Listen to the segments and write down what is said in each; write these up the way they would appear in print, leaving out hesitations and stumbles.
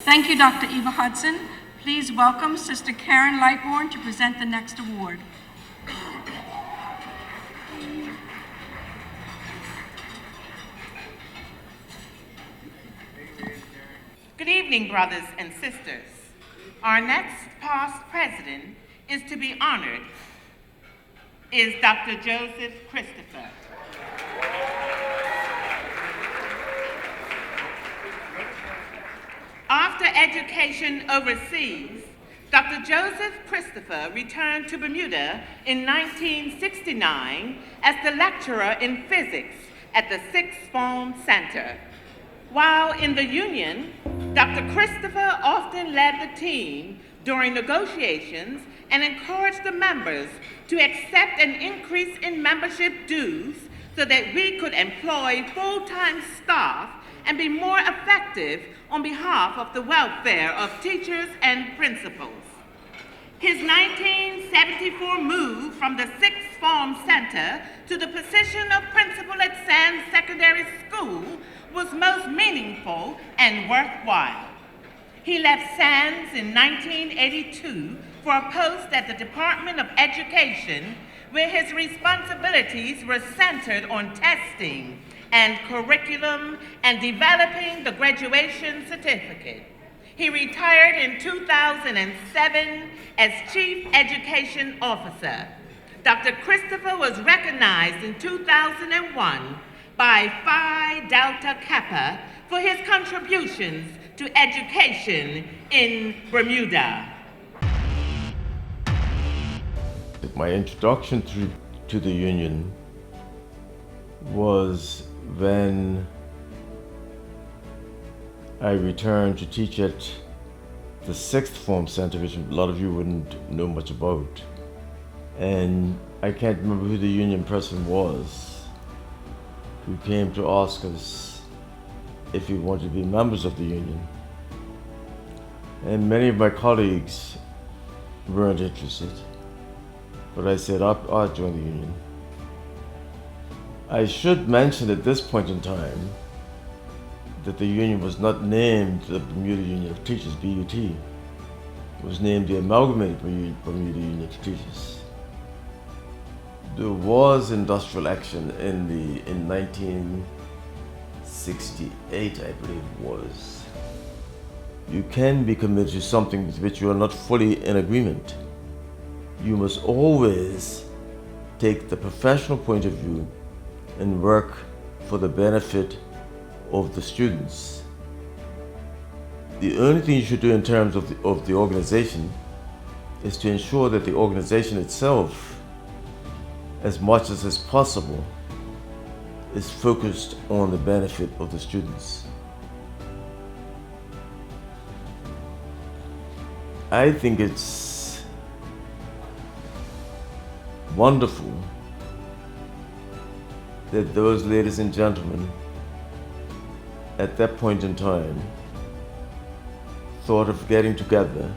Thank you, Dr. Eva Hudson. Please welcome Sister Karen Lightbourne to present the next award. Good evening, brothers and sisters. Our next past president is to be honored is Dr. Joseph Christopher. After education overseas, Dr. Joseph Christopher returned to Bermuda in 1969 as the lecturer in physics at the Sixth Form Center. While in the Union, Dr. Christopher often led the team during negotiations and encouraged the members to accept an increase in membership dues so that we could employ full-time staff and be more effective on behalf of the welfare of teachers and principals. His 1974 move from the Sixth Form Center to the position of principal at Sands Secondary School was most meaningful and worthwhile. He left Sands in 1982 for a post at the Department of Education, where his responsibilities were centered on testing and curriculum and developing the graduation certificate. He retired in 2007 as Chief Education Officer. Dr. Christopher was recognized in 2001 by Phi Delta Kappa for his contributions to education in Bermuda. My introduction to the Union was when I returned to teach at the Sixth Form Center, which a lot of you wouldn't know much about. And I can't remember who the union person was who came to ask us if we wanted to be members of the union. And many of my colleagues weren't interested, but I said I'll join the union. I should mention at this point in time that the union was not named the Bermuda Union of Teachers, BUT. It was named the Amalgamated Bermuda Union of Teachers. There was industrial action in 1968, I believe it was. You can be committed to something with which you are not fully in agreement. You must always take the professional point of view and work for the benefit of the students. The only thing you should do in terms of the organization is to ensure that the organization itself, as much as is possible, is focused on the benefit of the students. I think it's wonderful that those ladies and gentlemen at that point in time thought of getting together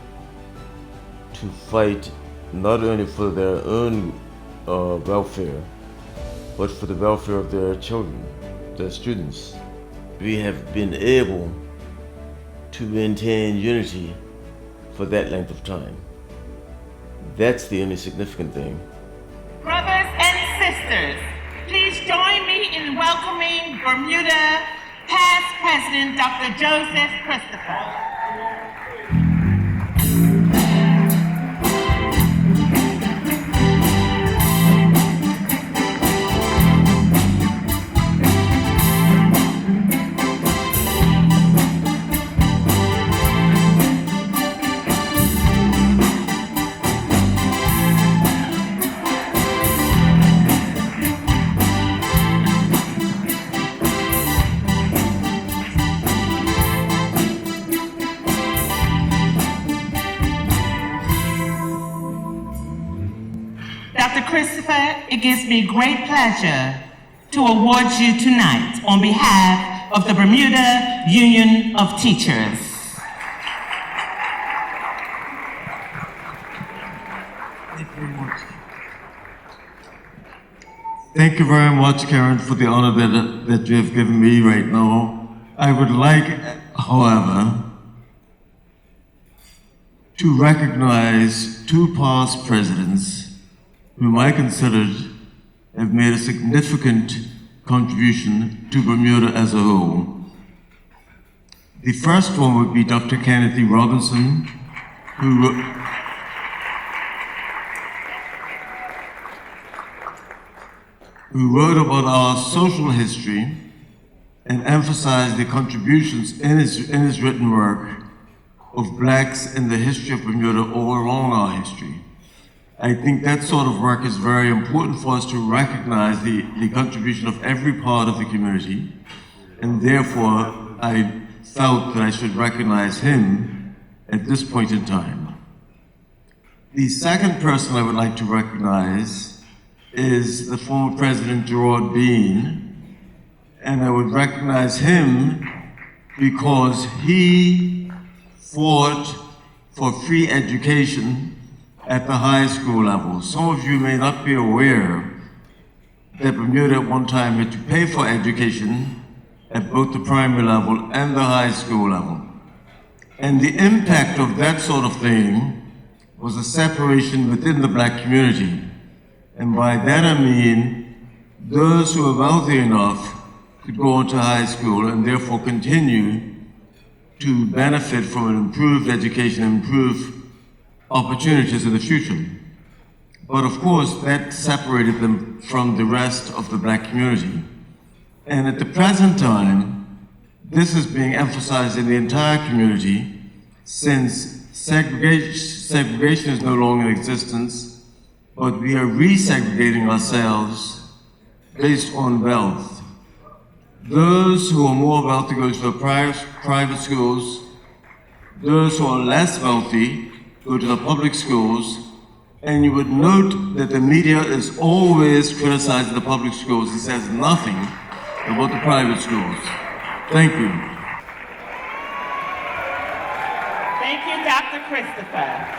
to fight not only for their own welfare, but for the welfare of their children, their students. We have been able to maintain unity for that length of time. That's the only significant thing. Brothers and sisters, please join me in welcoming Bermuda past President Dr. Joseph Christopher. Dr. Christopher, it gives me great pleasure to award you tonight on behalf of the Bermuda Union of Teachers. Thank you very much, Karen, for the honor that you have given me right now. I would like, however, to recognize two past presidents whom I considered have made a significant contribution to Bermuda as a whole. The first one would be Dr. Kenneth Robinson, who wrote about our social history and emphasized the contributions in his written work of blacks in the history of Bermuda all along our history. I think that sort of work is very important for us to recognize the contribution of every part of the community, and therefore I felt that I should recognize him at this point in time. The second person I would like to recognize is the former President Gerard Bean, and I would recognize him because he fought for free education at the high school level. Some of you may not be aware that Bermuda at one time had to pay for education at both the primary level and the high school level. And the impact of that sort of thing was a separation within the black community. And by that I mean those who are wealthy enough could go on to high school and therefore continue to benefit from an improved education, improved opportunities in the future. But of course, that separated them from the rest of the black community. And at the present time, this is being emphasized in the entire community since segregation is no longer in existence, but we are resegregating ourselves based on wealth. Those who are more wealthy go to the private schools. Those who are less wealthy go to the public schools. And you would note that the media is always criticizing the public schools. It says nothing about the private schools. Thank you. Thank you, Dr. Christopher.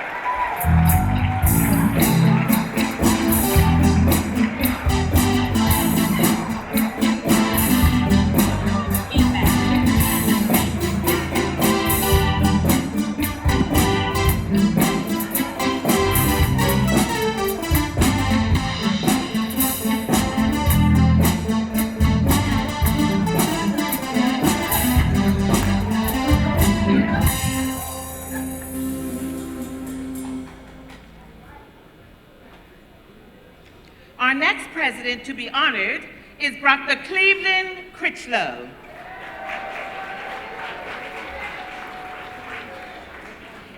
Our next president to be honored is Dr. Cleveland Critchlow.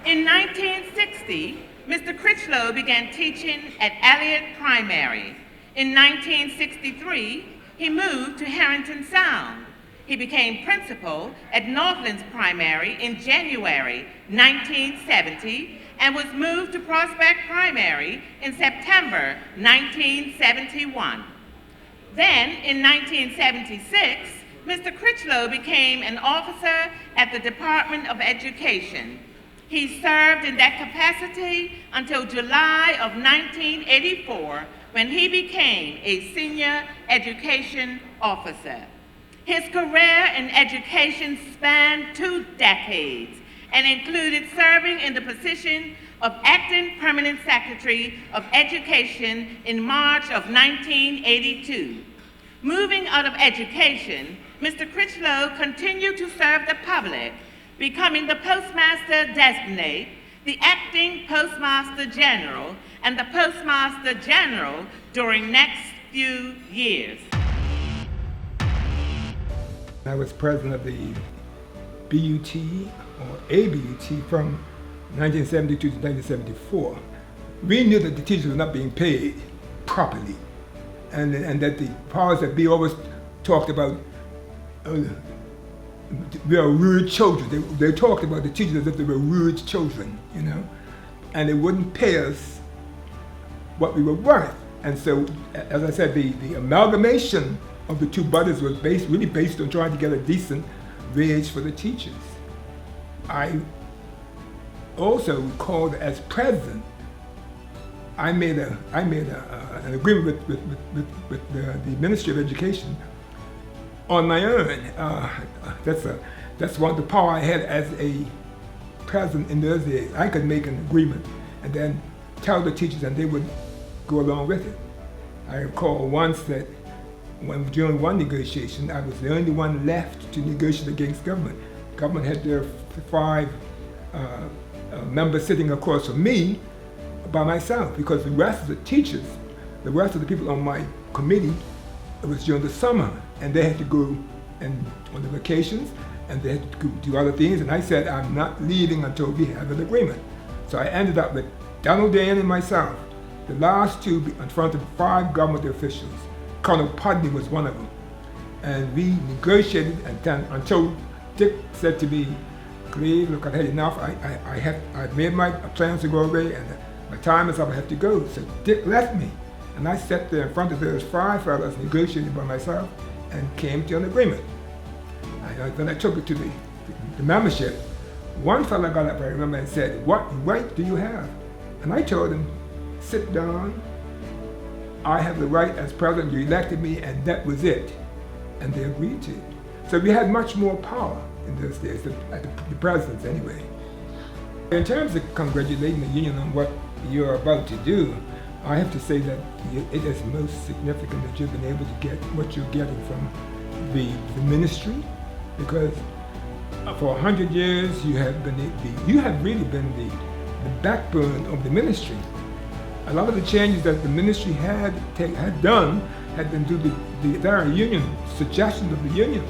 In 1960, Mr. Critchlow began teaching at Elliott Primary. In 1963, he moved to Harrington Sound. He became principal at Northlands Primary in January 1970 and was moved to Prospect Primary in September 1971. Then, in 1976, Mr. Critchlow became an officer at the Department of Education. He served in that capacity until July of 1984, when he became a senior education officer. His career in education spanned 2 decades and included serving in the position of Acting Permanent Secretary of Education in March of 1982. Moving out of education, Mr. Critchlow continued to serve the public, becoming the Postmaster Designate, the Acting Postmaster General, and the Postmaster General during next few years. I was president of the BUT, or ABUT, from 1972 to 1974. We knew that the teachers were not being paid properly, and that the powers that be always talked about we are rude children. They talked about the teachers as if they were rude children, you know, and they wouldn't pay us what we were worth. And so, as I said, the amalgamation of the two bodies was really based on trying to get a decent wage for the teachers. I also recall that as president, I made an agreement with the Ministry of Education on my own. That's one of the power I had as a president in those days, I could make an agreement and then tell the teachers and they would go along with it. I recall once that during one negotiation, I was the only one left to negotiate against government. Government had their 5 members sitting across from me by myself, because the rest of the teachers, the rest of the people on my committee, it was during the summer, and they had to go on the vacations, and they had to go do other things, and I said, I'm not leaving until we have an agreement. So I ended up with Donald Dan and myself, the last 2 in front of 5 government officials. Colonel Pudney was one of them. And we negotiated until Dick said to me, Cleve, look, I've had enough. I've made my plans to go away, and my time is up, I have to go. So Dick left me. And I sat there in front of those 5 fellows negotiating by myself and came to an agreement. Then I took it to the membership. One fellow got up, I remember, and said, what right do you have? And I told him, sit down. I have the right as president, you elected me, and that was it. And they agreed to it. So we had much more power in those days, the presidents anyway. In terms of congratulating the union on what you're about to do, I have to say that it is most significant that you've been able to get what you're getting from the ministry, because for 100 years you have really been the backbone of the ministry. A lot of the changes that the ministry had done had been due to the entire union, suggestions of the union,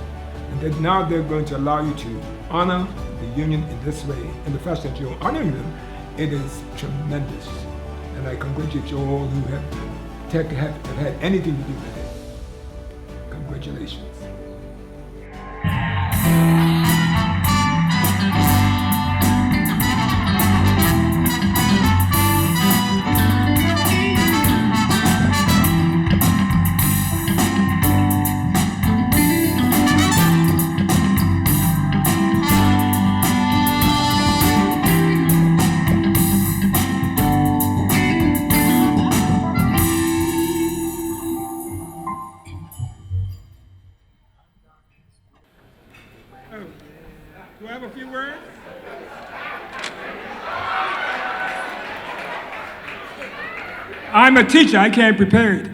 and that now they're going to allow you to honor the union in this way, in the fashion that you're honoring them. It is tremendous, and I congratulate you all who have had anything to do with it. Congratulations. Do I have a few words? I'm a teacher, I can't prepare it.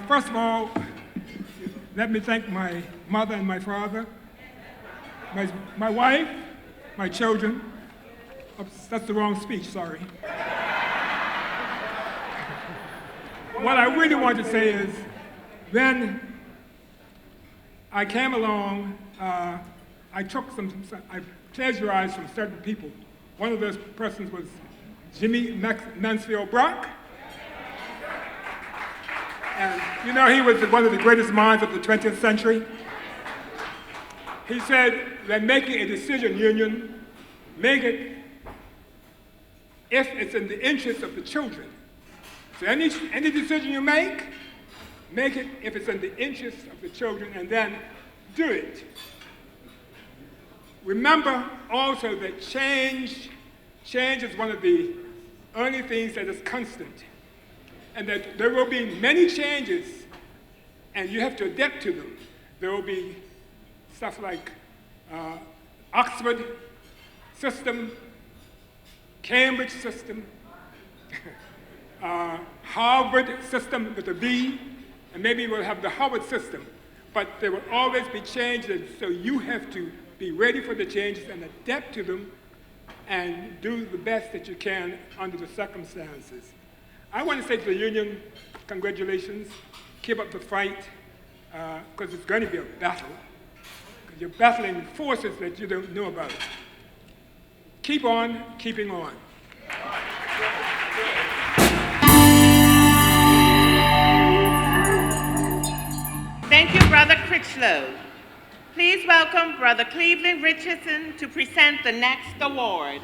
First of all, let me thank my mother and my father, my wife, my children. Oops, that's the wrong speech, sorry. What I really want to say is, then I came along, I plagiarized from certain people. One of those persons was Jimmy Mansfield Brock. And you know, he was one of the greatest minds of the 20th century. He said that making a decision, union, make it if it's in the interest of the children. So any decision you make it if it's in the interest of the children, and then do it. Remember also that change is one of the only things that is constant, and that there will be many changes, and you have to adapt to them. There will be stuff like Oxford system, Cambridge system, Harvard system with a B, and maybe we'll have the Howard system. But there will always be changes, so you have to be ready for the changes and adapt to them and do the best that you can under the circumstances. I want to say to the union, congratulations, keep up the fight, because it's going to be a battle. Because you're battling forces that you don't know about. Keep on keeping on. Thank you, Brother Critchlow. Please welcome Brother Cleveland Richardson to present the next award.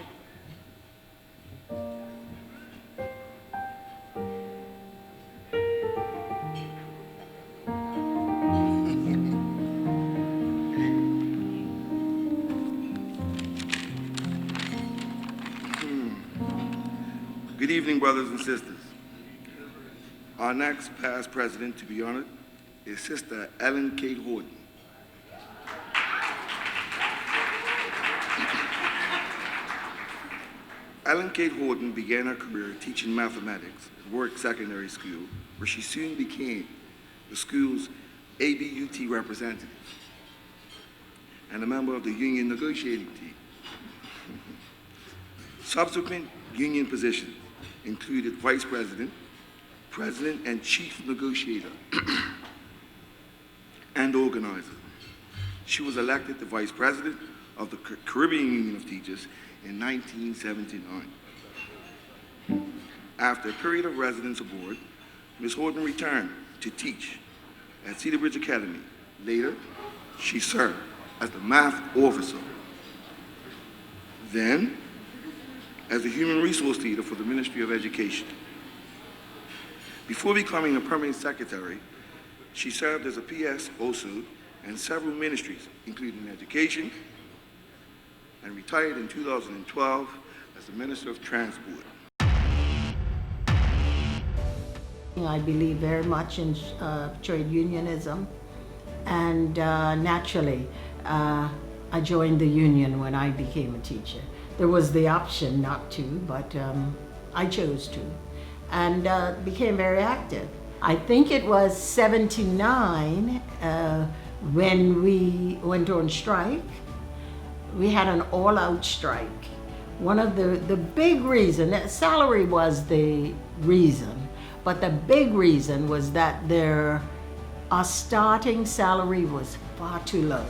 Good evening, brothers and sisters. Our next past president to be honored is Sister Ellen Kate Horton. Ellen Kate Horton began her career teaching mathematics at Warwick Secondary School, where she soon became the school's ABUT representative and a member of the union negotiating team. Subsequent union positions included vice president, president and chief negotiator, and organizer. She was elected the vice president of the Caribbean Union of Teachers in 1979. After a period of residence abroad, Ms. Horton returned to teach at Cedar Bridge Academy. Later, she served as the math officer. Then, as the human resource leader for the Ministry of Education. Before becoming a permanent secretary, she served as a PS also in several ministries, including education, and retired in 2012 as the Minister of Transport. I believe very much in trade unionism, and naturally, I joined the union when I became a teacher. There was the option not to, but I chose to, and became very active. I think it was 79 when we went on strike. We had an all-out strike. One of the big reason, salary was the reason, but the big reason was that our starting salary was far too low.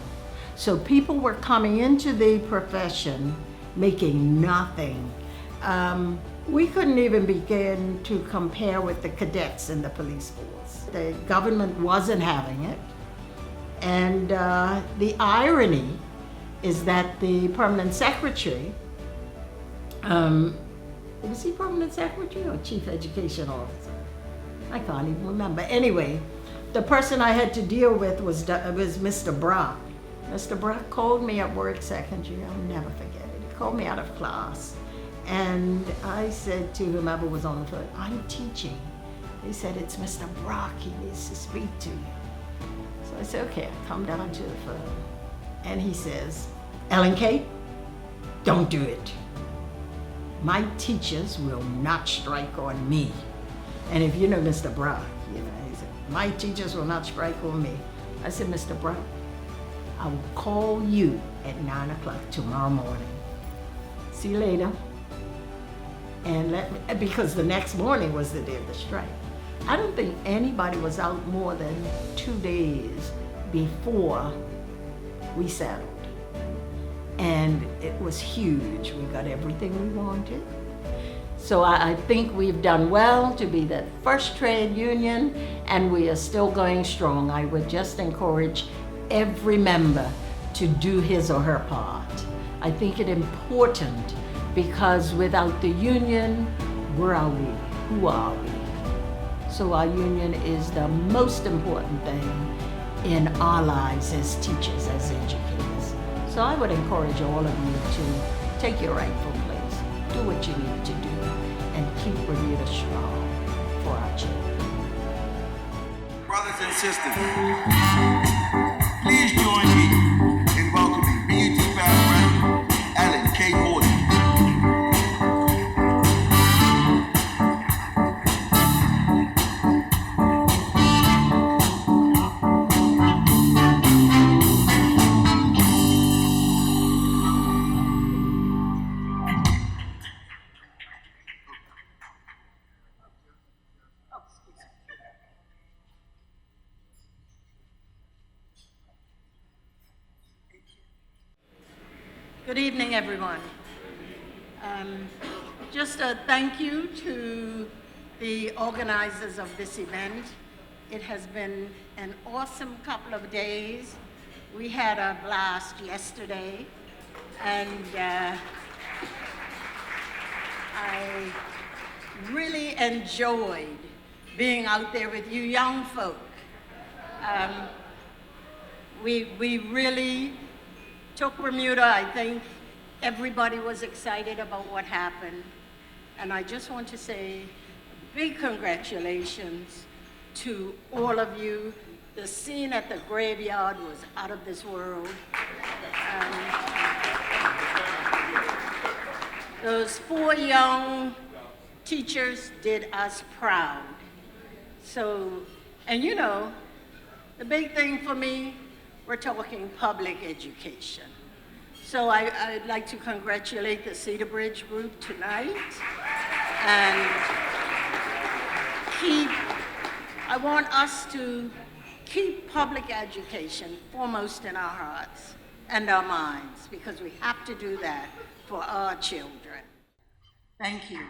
So people were coming into the profession making nothing. We couldn't even begin to compare with the cadets in the police force. The government wasn't having it. And the irony is that the permanent secretary, was he permanent secretary or chief education officer? I can't even remember. Anyway, the person I had to deal with was Mr. Brock. Mr. Brock called me at Warwick Secondary, I'll never forget it. He called me out of class. And I said to whomever was on the phone, I'm teaching. He said, it's Mr. Brock, he needs to speak to you. So I said, okay, I come down to the phone. And he says, Ellen Kate, don't do it. My teachers will not strike on me. And if you know Mr. Brock, you know, he said, my teachers will not strike on me. I said, Mr. Brock, I will call you at 9 o'clock tomorrow morning. See you later. And because the next morning was the day of the strike. I don't think anybody was out more than 2 days before we settled. And it was huge. We got everything we wanted. So I think we've done well to be the first trade union, and we are still going strong. I would just encourage every member to do his or her part. I think it important because without the union, where are we? Who are we? So our union is the most important thing in our lives as teachers, as educators. So I would encourage all of you to take your rightful place, do what you need to do, and keep Bermuda strong for our children. Brothers and sisters, please join me in welcoming BUT past president Ellen Kate Horton. Good evening, everyone. Just a thank you to the organizers of this event. It has been an awesome couple of days. We had a blast yesterday, and I really enjoyed being out there with you young folk. We really took Bermuda. I think everybody was excited about what happened. And I just want to say big congratulations to all of you. The scene at the graveyard was out of this world. Those 4 young teachers did us proud. So, and you know, the big thing for me, we're talking public education. So I'd like to congratulate the Cedar Bridge group tonight. And I want us to keep public education foremost in our hearts and our minds, because we have to do that for our children. Thank you.